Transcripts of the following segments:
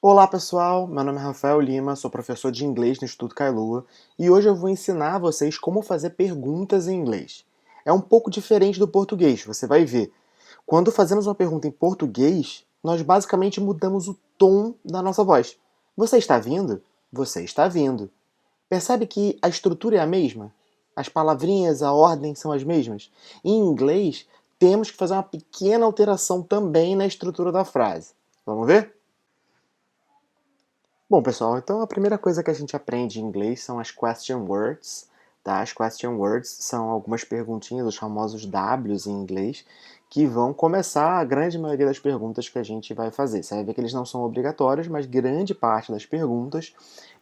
Olá pessoal, meu nome é Rafael Lima, sou professor de inglês no Instituto Kailua e hoje eu vou ensinar a vocês como fazer perguntas em inglês. É um pouco diferente do português, você vai ver. Quando fazemos uma pergunta em português, nós basicamente mudamos o tom da nossa voz. Você está vindo? Você está vindo. Percebe que a estrutura é a mesma? As palavrinhas, a ordem são as mesmas? Em inglês, temos que fazer uma pequena alteração também na estrutura da frase. Vamos ver? Bom, pessoal, então a primeira coisa que a gente aprende em inglês são as question words, tá? As question words são algumas perguntinhas, os famosos Ws em inglês, que vão começar a grande maioria das perguntas que a gente vai fazer. Você vai ver que eles não são obrigatórios, mas grande parte das perguntas,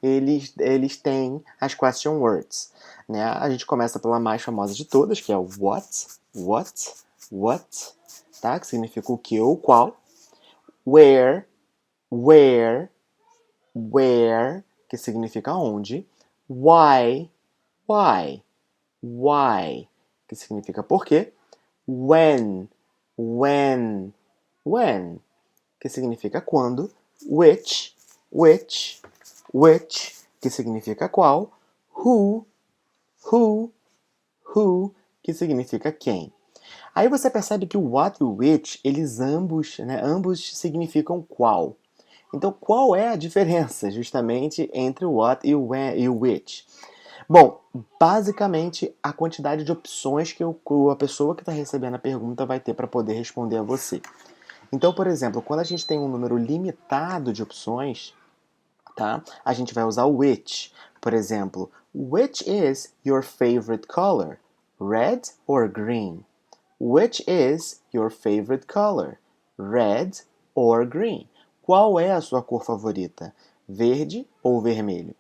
eles têm as question words, né? A gente começa pela mais famosa de todas, que é o what, tá? Que significa o que ou qual. Where, where, que significa onde, why, que significa por quê, when, when, que significa quando, which, que significa qual, who, who, que significa quem. Aí você percebe que o what e o which, eles ambos significam qual. Então, qual é a diferença, justamente, entre o what e o when e o which? Bom, basicamente, a quantidade de opções que a pessoa que está recebendo a pergunta vai ter para poder responder a você. Então, por exemplo, quando a gente tem um número limitado de opções, tá? A gente vai usar o which. Por exemplo, which is your favorite color? Red or green? Which is your favorite color? Red or green? Qual é a sua cor favorita? Verde ou vermelho?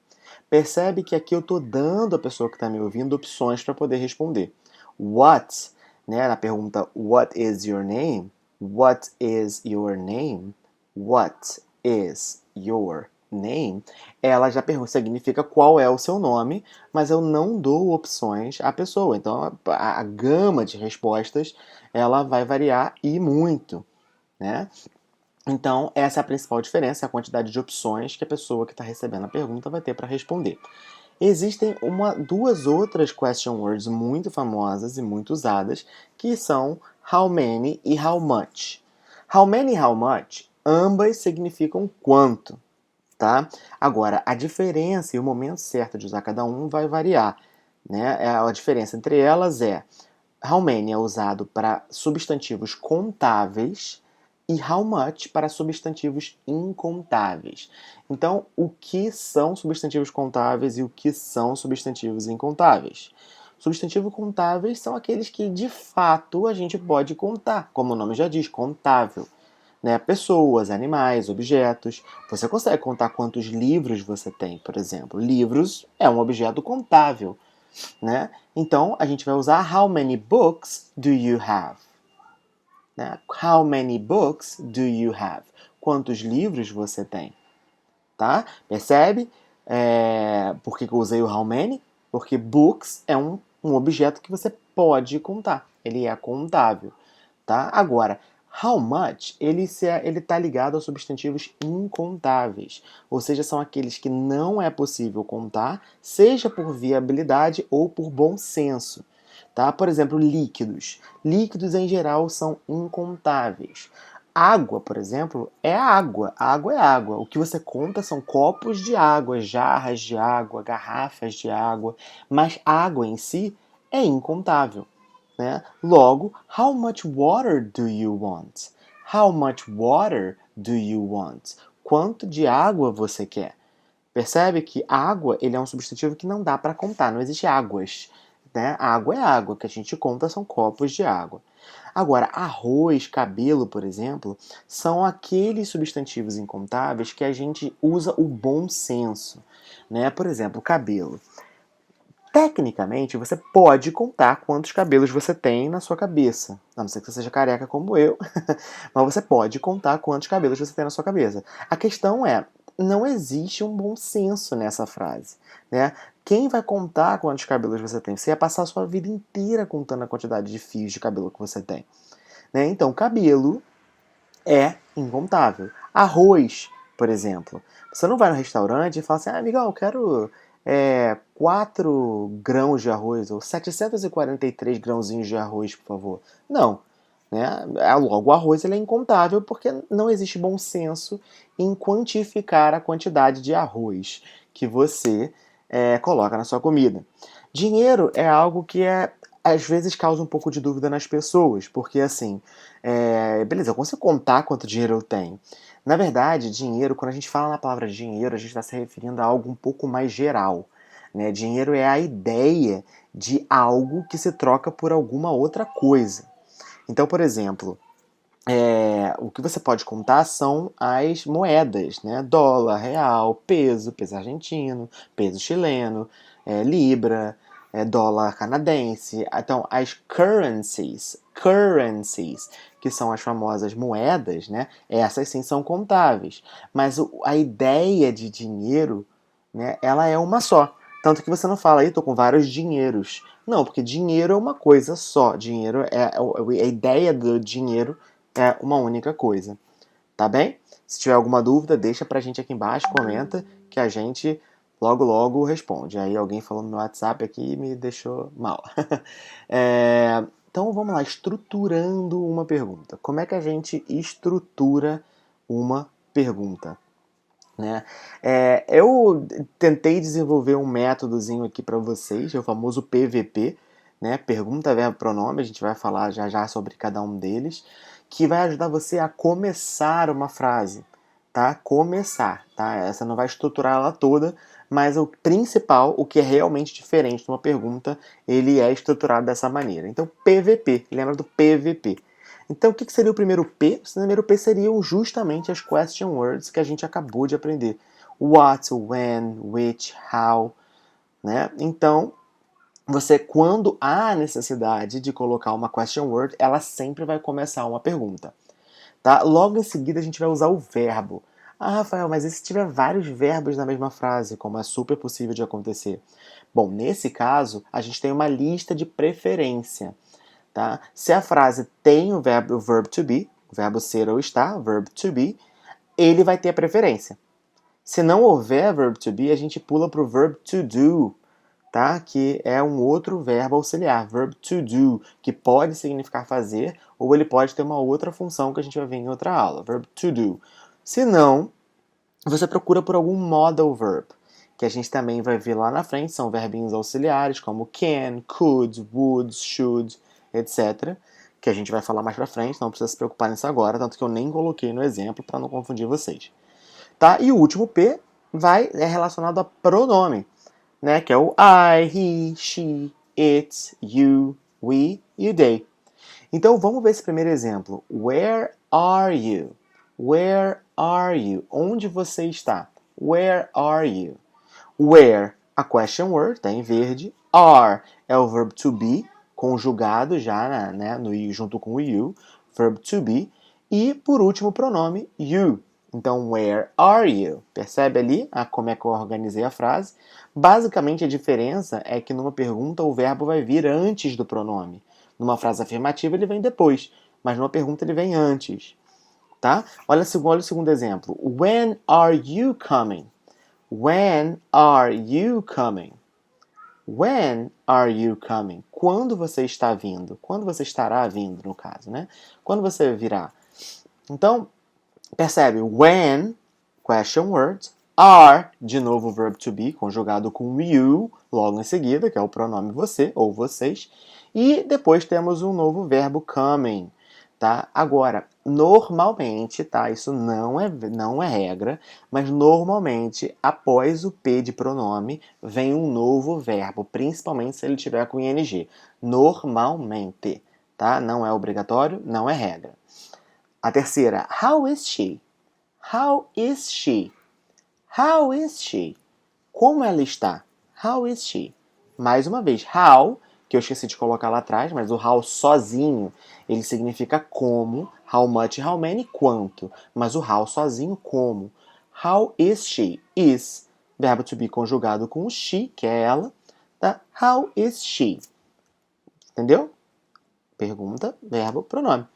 Percebe que aqui eu estou dando à pessoa que está me ouvindo opções para poder responder. What, né, na pergunta What is your name? What is your name? What is your name? Ela já pergunta, significa qual é o seu nome, mas eu não dou opções à pessoa. Então a gama de respostas ela vai variar e muito, né? Então, essa é a principal diferença, a quantidade de opções que a pessoa que está recebendo a pergunta vai ter para responder. Existem duas outras question words muito famosas e muito usadas, que são how many e how much. How many e how much, ambas significam quanto, tá? Agora, a diferença e o momento certo de usar cada um vai variar, né? A diferença entre elas é how many é usado para substantivos contáveis e how much para substantivos incontáveis. Então, o que são substantivos contáveis e o que são substantivos incontáveis? Substantivos contáveis são aqueles que de fato a gente pode contar, como o nome já diz, contável. Né? Pessoas, animais, objetos. Você consegue contar quantos livros você tem, por exemplo. Livros é um objeto contável. Né? Então, a gente vai usar how many books do you have? Né? How many books do you have? Quantos livros você tem? Tá? Percebe? Por que eu usei o how many? Porque books é um objeto que você pode contar. Ele é contável. Tá? Agora, how much, ele está ligado a substantivos incontáveis. Ou seja, são aqueles que não é possível contar, seja por viabilidade ou por bom senso. Tá? Por exemplo, líquidos. Líquidos, em geral, são incontáveis. Água, por exemplo, é água. Água é água. O que você conta são copos de água, jarras de água, garrafas de água. Mas água em si é incontável. Né? Logo, how much water do you want? How much water do you want? Quanto de água você quer? Percebe que água ele é um substantivo que não dá para contar, não existe águas. Né? Água é água, que a gente conta são copos de água. Agora, arroz, cabelo, por exemplo, são aqueles substantivos incontáveis que a gente usa o bom senso. Né? Por exemplo, cabelo. Tecnicamente, você pode contar quantos cabelos você tem na sua cabeça. A não ser que você seja careca como eu. Mas você pode contar quantos cabelos você tem na sua cabeça. A questão é, não existe um bom senso nessa frase. Né? Quem vai contar quantos cabelos você tem? Você ia passar a sua vida inteira contando a quantidade de fios de cabelo que você tem. Né? Então, cabelo é incontável. Arroz, por exemplo. Você não vai no restaurante e fala assim, amigão, eu quero 4 grãos de arroz, ou 743 grãozinhos de arroz, por favor. Não. Né? Logo, o arroz ele é incontável porque não existe bom senso em quantificar a quantidade de arroz que você coloca na sua comida. Dinheiro é algo que às vezes causa um pouco de dúvida nas pessoas, porque assim, beleza, eu consigo contar quanto dinheiro eu tenho. Na verdade, dinheiro, quando a gente fala na palavra dinheiro, a gente está se referindo a algo um pouco mais geral. Né? Dinheiro é a ideia de algo que se troca por alguma outra coisa. Então, por exemplo, o que você pode contar são as moedas, né? Dólar, real, peso argentino, peso chileno, libra, dólar canadense. Então, as currencies, que são as famosas moedas, né? Essas sim são contáveis. Mas a ideia de dinheiro, né? Ela é uma só. Tanto que você não fala, aí, tô com vários dinheiros. Não, porque dinheiro é uma coisa só. Dinheiro a ideia do dinheiro é uma única coisa. Tá bem? Se tiver alguma dúvida, deixa pra gente aqui embaixo, comenta, que a gente logo logo responde. Aí alguém falou no meu WhatsApp aqui e me deixou mal. Então vamos lá, estruturando uma pergunta. Como é que a gente estrutura uma pergunta? Né? Eu tentei desenvolver um métodozinho aqui para vocês, é o famoso PVP, né? Pergunta, verbo, pronome. A gente vai falar já já sobre cada um deles, que vai ajudar você a começar uma frase, tá? Começar, tá? Essa não vai estruturar ela toda, mas o principal, o que é realmente diferente de uma pergunta, ele é estruturado dessa maneira. Então, PVP, lembra do PVP? Então, o que seria o primeiro P? O primeiro P seriam justamente as question words que a gente acabou de aprender. What, when, which, how, né? Então, quando há necessidade de colocar uma question word, ela sempre vai começar uma pergunta. Tá? Logo em seguida, a gente vai usar o verbo. Ah, Rafael, mas e se tiver vários verbos na mesma frase, como é super possível de acontecer? Bom, nesse caso, a gente tem uma lista de preferência. Tá? Se a frase tem o verb to be, o verbo ser ou estar, verb to be, ele vai ter a preferência. Se não houver verb to be, a gente pula para o verb to do, tá? Que é um outro verbo auxiliar, verb to do, que pode significar fazer ou ele pode ter uma outra função que a gente vai ver em outra aula, verb to do. Se não, você procura por algum modal verb, que a gente também vai ver lá na frente, são verbinhos auxiliares como can, could, would, should, etc., que a gente vai falar mais pra frente, não precisa se preocupar nisso agora, tanto que eu nem coloquei no exemplo para não confundir vocês. Tá? E o último P é relacionado a pronome, né? Que é o I, he, she, it, you, we e o they. Então vamos ver esse primeiro exemplo. Where are you? Where are you? Onde você está? Where are you? Where, a question word, está em verde. Are é o verb to be, conjugado já né, junto com o you, verb to be. E, por último, o pronome you. Então, where are you? Percebe ali como é que eu organizei a frase? Basicamente, a diferença é que numa pergunta o verbo vai vir antes do pronome. Numa frase afirmativa ele vem depois, mas numa pergunta ele vem antes. Tá? Olha o segundo exemplo. When are you coming? When are you coming? When are you coming? Quando você está vindo? Quando você estará vindo, no caso, né? Quando você virá? Então, percebe? When, question word. Are, de novo o verb to be, conjugado com you, logo em seguida, que é o pronome você ou vocês. E depois temos um novo verbo coming. Tá? Agora, normalmente, tá? Isso não é regra, mas normalmente, após o P de pronome, vem um novo verbo, principalmente se ele tiver com ing. Normalmente, tá? Não é obrigatório, não é regra. A terceira, how is she? How is she? How is she? Como ela está? How is she? Mais uma vez, how, que eu esqueci de colocar lá atrás, mas o how sozinho, ele significa como, how much, how many, quanto. Mas o how sozinho, como. How is she? Is, verbo to be conjugado com o she, que é ela. Tá? How is she? Entendeu? Pergunta, verbo, pronome.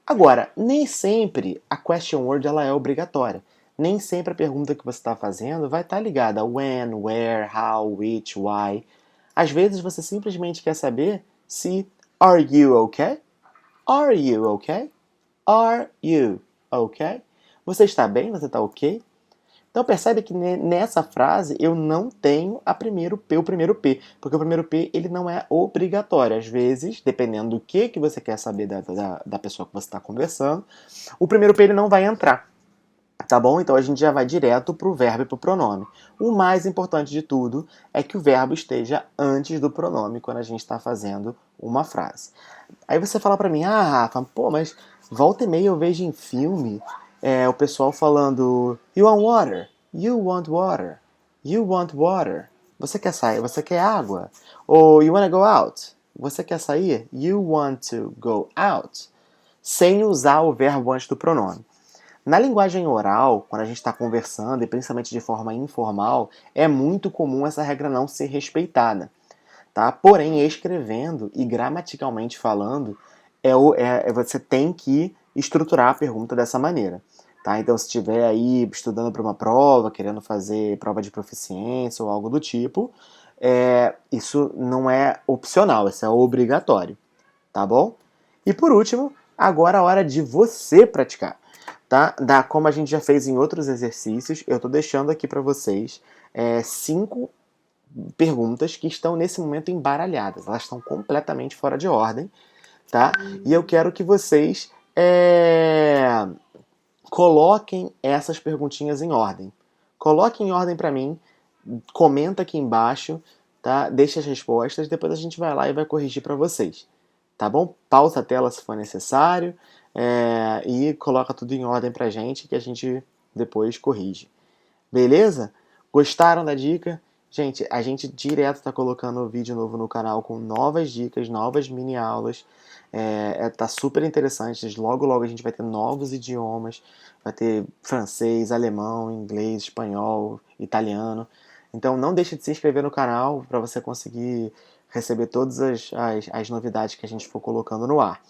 Agora, nem sempre a question word ela é obrigatória. nem sempre a pergunta que você está fazendo vai estar ligada a when, where, how, which, why. Às vezes você simplesmente quer saber se are you okay? Are you okay? Are you okay? Você está bem? Você está ok? Então percebe que nessa frase eu não tenho o primeiro P, porque o primeiro P ele não é obrigatório. Às vezes, dependendo do que você quer saber da pessoa que você está conversando, o primeiro P ele não vai entrar. Tá bom? Então a gente já vai direto para o verbo e para o pronome. O mais importante de tudo é que o verbo esteja antes do pronome quando a gente está fazendo uma frase. Aí você fala para mim, ah, Rafa, pô, mas volta e meia eu vejo em filme o pessoal falando You want water? You want water? You want water? Você quer sair? Você quer água? Ou You wanna go out? Você quer sair? You want to go out? Sem usar o verbo antes do pronome. Na linguagem oral, quando a gente está conversando, e principalmente de forma informal, é muito comum essa regra não ser respeitada. Tá? Porém, escrevendo e gramaticalmente falando, você tem que estruturar a pergunta dessa maneira. Tá? Então, se estiver aí estudando para uma prova, querendo fazer prova de proficiência ou algo do tipo, isso não é opcional, isso é obrigatório. Tá bom? E por último, agora a hora de você praticar. Tá? Como a gente já fez em outros exercícios, eu estou deixando aqui para vocês 5 perguntas que estão nesse momento embaralhadas. Elas estão completamente fora de ordem, tá? E eu quero que vocês coloquem essas perguntinhas em ordem. Coloquem em ordem para mim, comenta aqui embaixo, tá? Deixa as respostas, depois a gente vai lá e vai corrigir para vocês. Tá bom? Pausa a tela se for necessário e coloca tudo em ordem pra gente que a gente depois corrige. Beleza? Gostaram da dica? Gente, a gente direto está colocando vídeo novo no canal com novas dicas, novas mini aulas. Tá super interessante. Logo, logo a gente vai ter novos idiomas. Vai ter francês, alemão, inglês, espanhol, italiano. Então não deixe de se inscrever no canal para você conseguir receber todas as novidades que a gente for colocando no ar.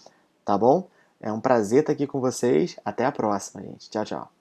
Tá bom? É um prazer estar aqui com vocês. Até a próxima, gente. Tchau, tchau.